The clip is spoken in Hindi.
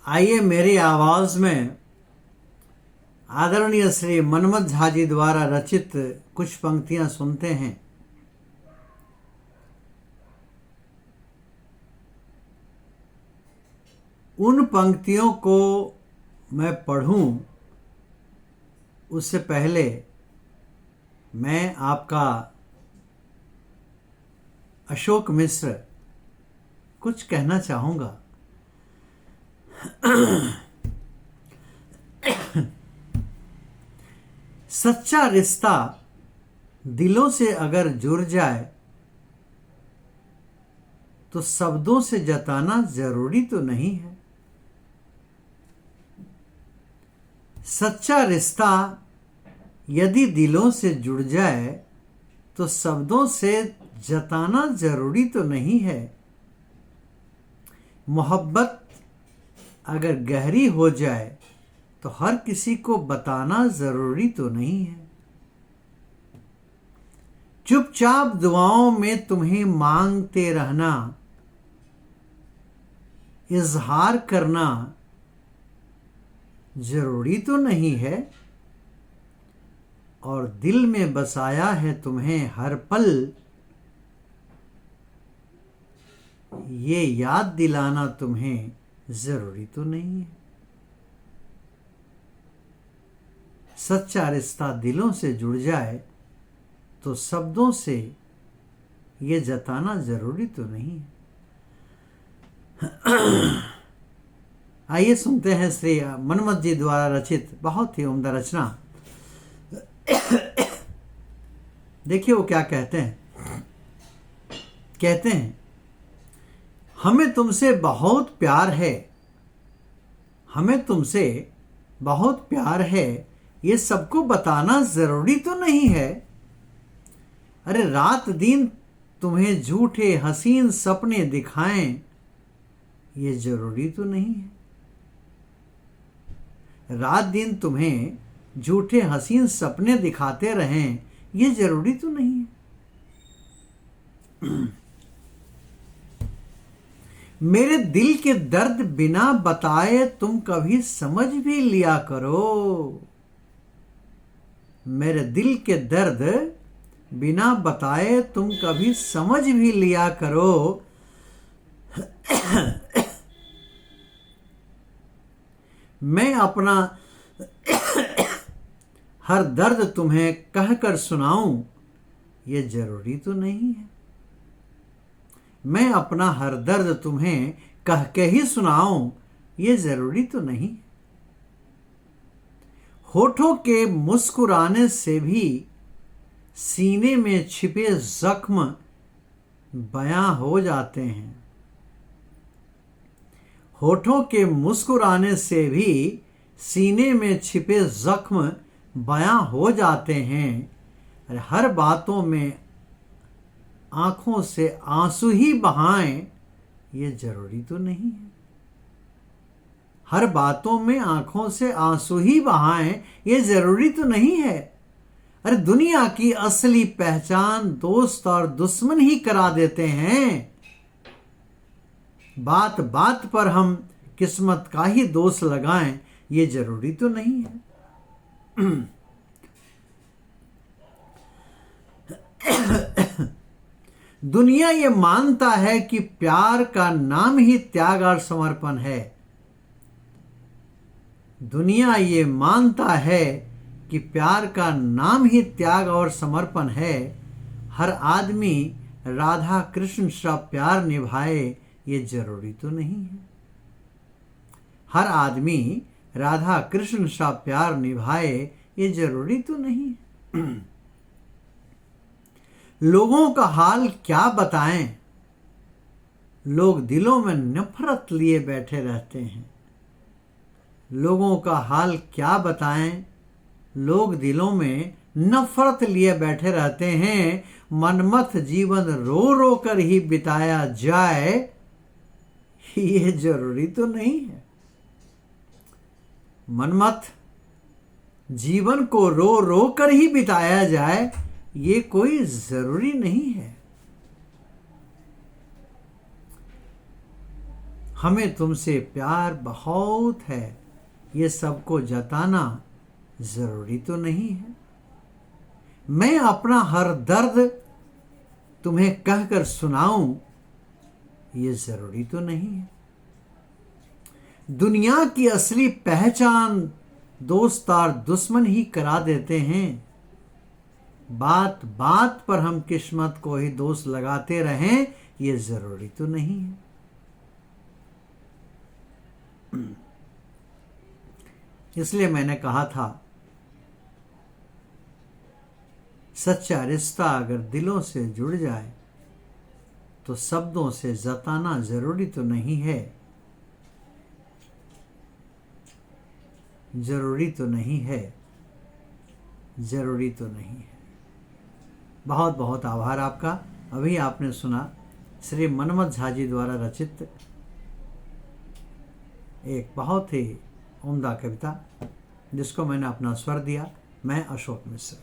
आइए मेरी आवाज में आदरणीय श्री मनमथ झा जी द्वारा रचित कुछ पंक्तियां सुनते हैं। उन पंक्तियों को मैं पढ़ूं उससे पहले मैं आपका अशोक मिश्र कुछ कहना चाहूंगा। सच्चा रिश्ता दिलों से अगर जुड़ जाए तो शब्दों से जताना जरूरी तो नहीं है। सच्चा रिश्ता यदि दिलों से जुड़ जाए तो शब्दों से जताना जरूरी तो नहीं है। मोहब्बत अगर गहरी हो जाए तो हर किसी को बताना जरूरी तो नहीं है। चुपचाप दुआओं में तुम्हें मांगते रहना, इजहार करना जरूरी तो नहीं है। और दिल में बसाया है तुम्हें हर पल, ये याद दिलाना तुम्हें जरूरी तो नहीं है। सच्चा रिश्ता दिलों से जुड़ जाए तो शब्दों से ये जताना जरूरी तो नहीं है। आइए सुनते हैं श्री मनमथ जी द्वारा रचित बहुत ही उम्दा रचना। देखिए वो क्या कहते हैं। कहते हैं, हमें तुमसे बहुत प्यार है, हमें तुमसे बहुत प्यार है, ये सबको बताना जरूरी तो नहीं है। अरे रात दिन तुम्हें झूठे हसीन सपने दिखाएं, ये जरूरी तो नहीं है। रात दिन तुम्हें झूठे हसीन सपने दिखाते रहें, ये जरूरी तो नहीं है। मेरे दिल के दर्द बिना बताए तुम कभी समझ भी लिया करो। मेरे दिल के दर्द बिना बताए तुम कभी समझ भी लिया करो। मैं अपना हर दर्द तुम्हें कहकर सुनाऊं, ये जरूरी तो नहीं है। मैं अपना हर दर्द तुम्हें कह के ही सुनाऊं, ये जरूरी तो नहीं है। होठों के मुस्कुराने से भी सीने में छिपे जख्म बयां हो जाते हैं। होठों के मुस्कुराने से भी सीने में छिपे जख्म बयां हो जाते हैं। हर बातों में आंखों से आंसू ही बहाएं, ये जरूरी तो नहीं है। हर बातों में आंखों से आंसू ही बहाएं, ये जरूरी तो नहीं है। अरे दुनिया की असली पहचान दोस्त और दुश्मन ही करा देते हैं। बात बात पर हम किस्मत का ही दोष लगाएं, ये जरूरी तो नहीं है। दुनिया ये मानता है कि प्यार का नाम ही त्याग और समर्पण है। दुनिया ये मानता है कि प्यार का नाम ही त्याग और समर्पण है। हर आदमी राधा कृष्ण सा प्यार निभाए, ये जरूरी तो नहीं है। हर आदमी राधा कृष्ण सा प्यार निभाए, ये जरूरी तो नहीं है। लोगों का हाल क्या बताएं, लोग दिलों में नफरत लिए बैठे रहते हैं। लोगों का हाल क्या बताएं, लोग दिलों में नफरत लिए बैठे रहते हैं। मनमथ जीवन रो रो कर ही बिताया जाए, ये जरूरी तो नहीं है। मनमथ जीवन को रो रो कर ही बिताया जाए, ये कोई जरूरी नहीं है। हमें तुमसे प्यार बहुत है, ये सबको जताना जरूरी तो नहीं है। मैं अपना हर दर्द तुम्हें कहकर सुनाऊं, ये जरूरी तो नहीं है। दुनिया की असली पहचान दोस्त और दुश्मन ही करा देते हैं। बात बात पर हम किस्मत को ही दोष लगाते रहें, ये जरूरी तो नहीं है। इसलिए मैंने कहा था, सच्चा रिश्ता अगर दिलों से जुड़ जाए तो शब्दों से जताना जरूरी तो नहीं है। जरूरी तो नहीं है, जरूरी तो नहीं है। बहुत बहुत आभार आपका। अभी आपने सुना श्री मनमथ झा जी द्वारा रचित एक बहुत ही उम्दा कविता, जिसको मैंने अपना स्वर दिया। मैं अशोक मिश्र।